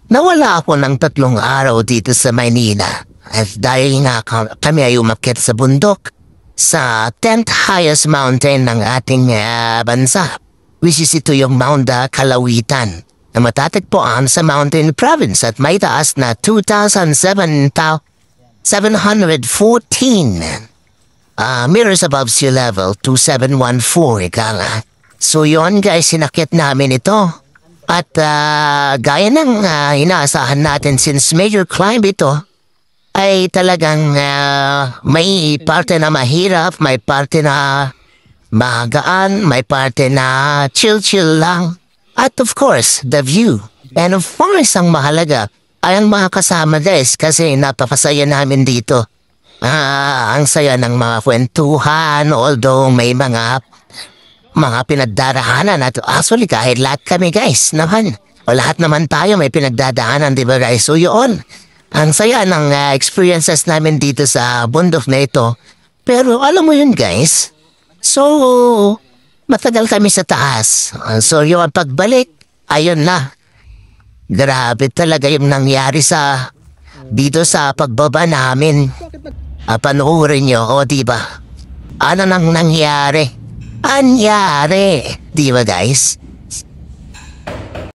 Nawala ako ng 3 araw dito sa Maynila. At dahil nga kami ay umakyat sa bundok sa 10th highest mountain ng ating bansa, which is ito yung Mount Kalawitan, na matatagpuan sa Mountain Province at may taas na 2,714 meters above sea level, 2,714 ika nga. So yun guys, sinakit namin ito. At gaya ng inaasahan natin, since major climb ito, ay talagang may parte na mahirap, may parte na magaan, may parte na chill-chill lang. At of course, the view. And of course, ang mahalaga ay ang mga kasama guys, kasi napakasaya namin dito. Ang saya ng mga kwentuhan, although may mga pinagdadaanan at actually kahit lahat kami guys naman. O lahat naman tayo may pinagdadaanan, di ba guys? So yun, ang saya ng experiences namin dito sa bundok na ito. Pero alam mo yun guys, so matagal kami sa taas. So yung pagbalik, ayun na. Grabe talaga yung nangyari dito sa pagbaba namin. Panoorin nyo, o diba? Ano nang nangyari? Di ba guys?